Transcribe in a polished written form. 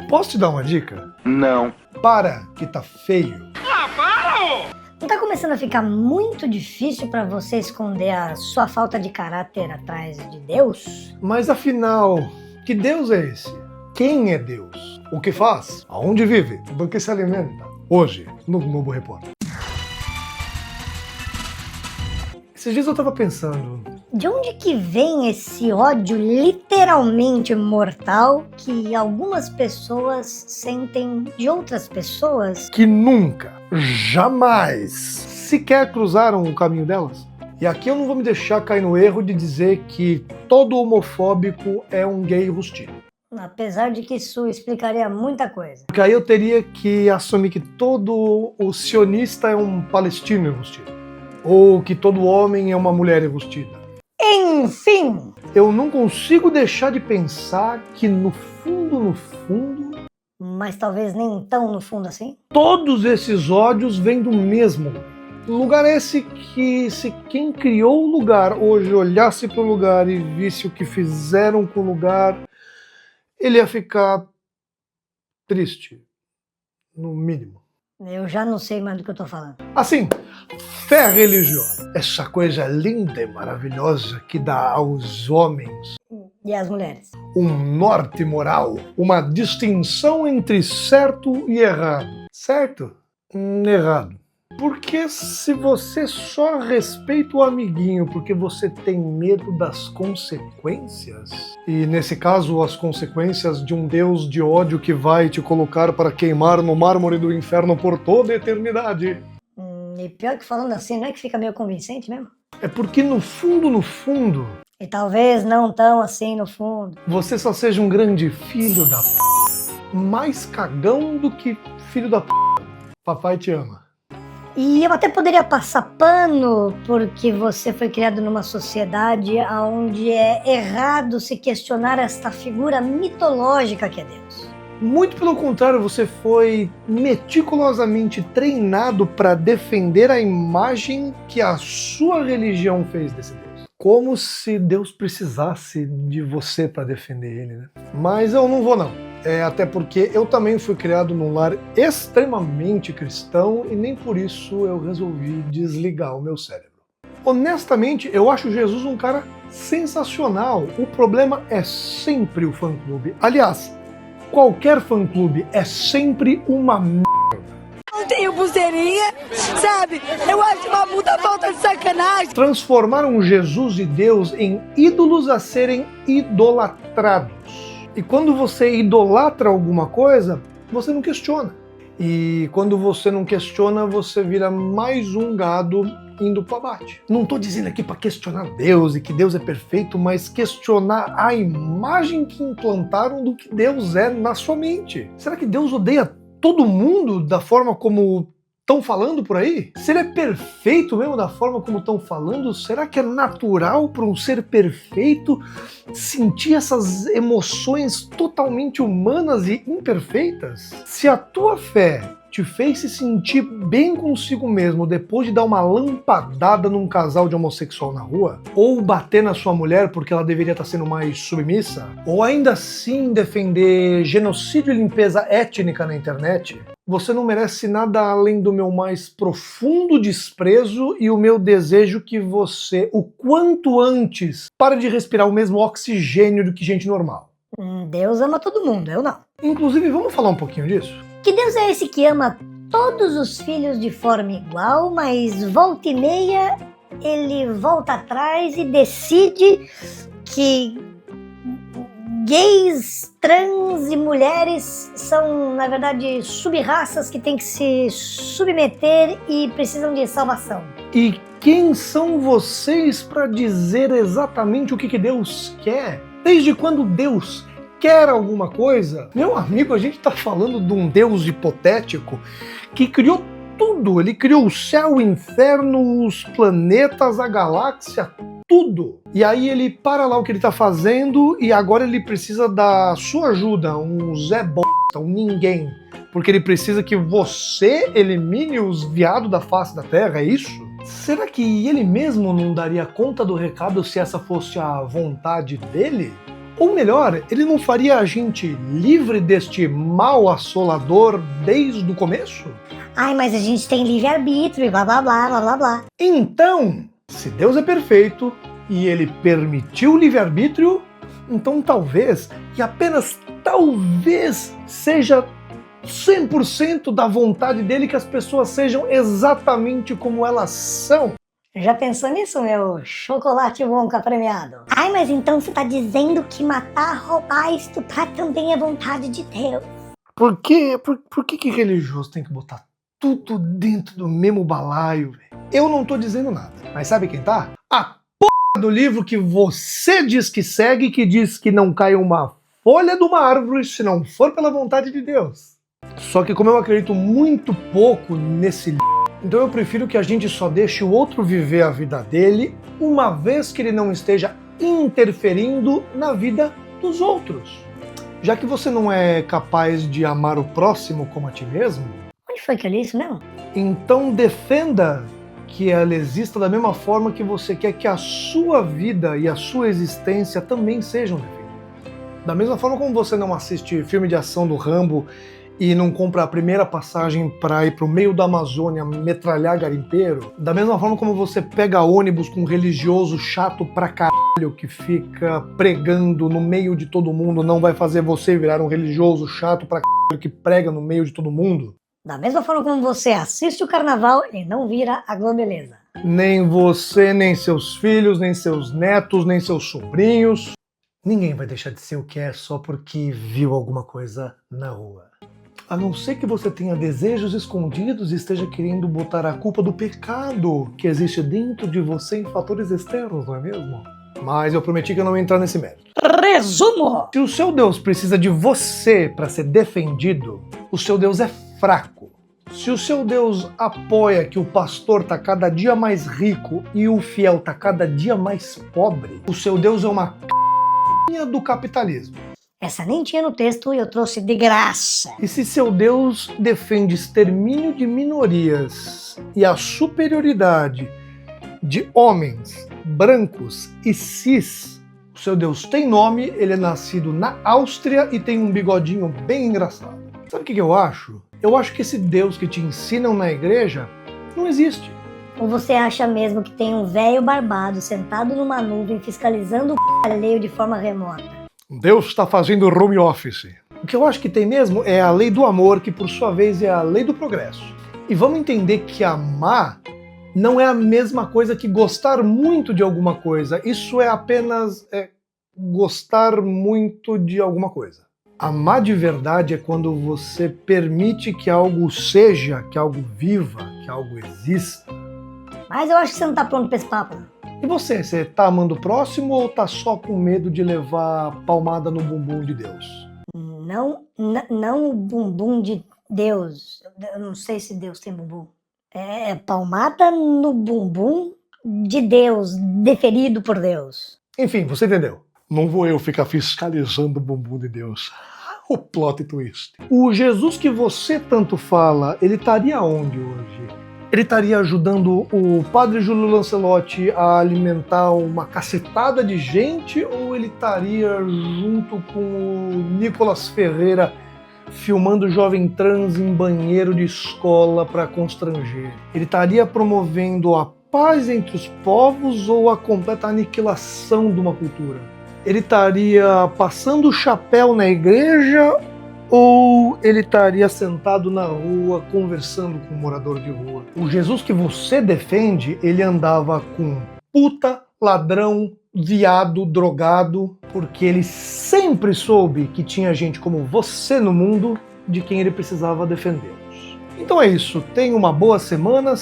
Posso te dar uma dica? Não. Para, que tá feio. Não tá começando a ficar muito difícil pra você esconder a sua falta de caráter atrás de Deus? Mas afinal, que Deus é esse? Quem é Deus? O que faz? Aonde vive? Do que se alimenta? Hoje, no Globo Repórter. Esses dias eu tava pensando, De onde que vem esse ódio literalmente mortal que algumas pessoas sentem de outras pessoas? que nunca, jamais, sequer cruzaram o caminho delas? E aqui eu não vou me deixar cair no erro de dizer que todo homofóbico é um gay rustido. Apesar de que isso explicaria muita coisa. Porque aí eu teria que assumir que todo o sionista é um palestino enrustido. Ou que todo homem é uma mulher enrustida. Enfim! Eu não consigo deixar de pensar que no fundo, Mas talvez nem tão no fundo assim? todos esses ódios vêm do mesmo lugar. Lugar esse que, se quem criou o lugar hoje olhasse para o lugar e visse o que fizeram com o lugar, ele ia ficar triste, no mínimo. Eu já não sei mais do que eu tô falando. Assim, fé religiosa, essa coisa linda e maravilhosa que dá aos homens E as mulheres? um norte moral, uma distinção entre certo e errado. Certo? Errado. Porque se você só respeita o amiguinho porque você tem medo das consequências, e nesse caso as consequências de um Deus de ódio que vai te colocar para queimar no mármore do inferno por toda a eternidade, E pior que falando assim, não é que fica meio convincente mesmo? é porque no fundo, E talvez não tão assim no fundo. você só seja um grande filho da p... mais cagão do que filho da p... Papai te ama. E eu até poderia passar pano porque você foi criado numa sociedade onde é errado se questionar esta figura mitológica que é Deus. Muito pelo contrário, você foi meticulosamente treinado para defender a imagem que a sua religião fez desse Deus. Como se Deus precisasse de você para defender ele, né? Mas eu não vou não. Até porque eu também fui criado num lar extremamente cristão e nem por isso eu resolvi desligar o meu cérebro. Honestamente, eu acho Jesus um cara sensacional. O problema é sempre o fã-clube. Aliás, qualquer fã-clube é sempre uma merda. Não tenho pulseirinha, sabe? Eu acho uma puta falta de sacanagem. Transformaram Jesus e Deus em ídolos a serem idolatrados. E quando você idolatra alguma coisa, você não questiona. E quando você não questiona, você vira mais um gado indo para abate. Não estou dizendo aqui para questionar Deus e que Deus é perfeito, mas questionar a imagem que implantaram do que Deus é na sua mente. Será que Deus odeia todo mundo da forma como estão falando por aí? Se ele é perfeito mesmo da forma como estão falando, será que é natural para um ser perfeito sentir essas emoções totalmente humanas e imperfeitas? Se a tua fé te fez se sentir bem consigo mesmo depois de dar uma lampadada num casal de homossexual na rua, ou bater na sua mulher porque ela deveria estar sendo mais submissa, ou ainda assim defender genocídio e limpeza étnica na internet, você não merece nada além do meu mais profundo desprezo e o meu desejo que você, o quanto antes, pare de respirar o mesmo oxigênio do que gente normal. Deus ama todo mundo, eu não. Inclusive, vamos falar um pouquinho disso? Que Deus é esse que ama todos os filhos de forma igual, mas volta e meia ele volta atrás e decide que gays, trans e mulheres são, na verdade, sub-raças que têm que se submeter e precisam de salvação. E quem são vocês para dizer exatamente o que Deus quer? Desde quando Deus quer alguma coisa? Meu amigo, a gente está falando de um Deus hipotético que criou tudo. Ele criou o céu, o inferno, os planetas, a galáxia, tudo. E aí ele para lá o que ele tá fazendo e agora ele precisa da sua ajuda, um Zé Bosta, um ninguém. Porque ele precisa que você elimine os viados da face da Terra, é isso? Será que ele mesmo não daria conta do recado se essa fosse a vontade dele? Ou melhor, ele não faria a gente livre deste mal assolador desde o começo? Ai, mas a gente tem livre-arbítrio e blá blá blá blá blá blá. Então, se Deus é perfeito e ele permitiu o livre-arbítrio, então talvez, e apenas talvez, seja 100% da vontade dele que as pessoas sejam exatamente como elas são. Já pensou nisso, meu chocolate Wonka premiado? Ai, mas então você tá dizendo que matar, roubar e estuprar também é vontade de Deus? Por que religioso tem que botar tudo dentro do mesmo balaio, velho? Eu não tô dizendo nada, mas sabe quem tá? A porra do livro que você diz que segue, que diz que não cai uma folha de uma árvore se não for pela vontade de Deus. Só que como eu acredito muito pouco nesse livro, então eu prefiro que a gente só deixe o outro viver a vida dele, uma vez que ele não esteja interferindo na vida dos outros. Já que você não é capaz de amar o próximo como a ti mesmo, Onde foi que eu li isso mesmo? então defenda que ela exista da mesma forma que você quer que a sua vida e a sua existência também sejam defendidas. Da mesma forma como você não assiste filme de ação do Rambo e não compra a primeira passagem para ir pro meio da Amazônia metralhar garimpeiro, da mesma forma como você pega ônibus com um religioso chato pra caralho que fica pregando no meio de todo mundo, não vai fazer você virar um religioso chato pra caralho que prega no meio de todo mundo. Da mesma forma como você assiste o carnaval e não vira a Globeleza. Nem você, nem seus filhos, nem seus netos, nem seus sobrinhos. Ninguém vai deixar de ser o que é só porque viu alguma coisa na rua. A não ser que você tenha desejos escondidos e esteja querendo botar a culpa do pecado que existe dentro de você em fatores externos, não é mesmo? Mas eu prometi que eu não ia entrar nesse mérito. Resumo! Se o seu Deus precisa de você para ser defendido, o seu Deus é fraco. Se o seu Deus apoia que o pastor tá cada dia mais rico e o fiel tá cada dia mais pobre, o seu Deus é uma c***** do capitalismo. Essa nem tinha no texto e eu trouxe de graça. E se seu Deus defende extermínio de minorias e a superioridade de homens brancos e cis, o seu Deus tem nome, ele é nascido na Áustria e tem um bigodinho bem engraçado. Sabe o que eu acho? Eu acho que esse Deus que te ensinam na igreja não existe. Ou você acha mesmo que tem um velho barbado sentado numa nuvem fiscalizando o alheio de forma remota? Deus está fazendo home office. O que eu acho que tem mesmo é a lei do amor, que por sua vez é a lei do progresso. E vamos entender que amar não é a mesma coisa que gostar muito de alguma coisa. Isso é apenas gostar muito de alguma coisa. Amar de verdade é quando você permite que algo seja, que algo viva, que algo exista. Mas eu acho que você não tá pronto pra esse papo, não. E você tá amando o próximo ou tá só com medo de levar palmada no bumbum de Deus? Não o bumbum de Deus. Eu não sei se Deus tem bumbum. É palmada no bumbum de Deus, deferido por Deus. Enfim, você entendeu. Não vou eu ficar fiscalizando o bumbum de Deus. O plot twist. O Jesus que você tanto fala, ele estaria onde hoje? Ele estaria ajudando o padre Júlio Lancelotti a alimentar uma cacetada de gente, ou ele estaria junto com o Nicolas Ferreira filmando jovem trans em banheiro de escola para constranger? Ele estaria promovendo a paz entre os povos ou a completa aniquilação de uma cultura? Ele estaria passando o chapéu na igreja ou ele estaria sentado na rua conversando com um morador de rua? O Jesus que você defende, ele andava com puta, ladrão, viado, drogado, porque ele sempre soube que tinha gente como você no mundo de quem ele precisava defendê-los. Então é isso, tenha uma boa semana.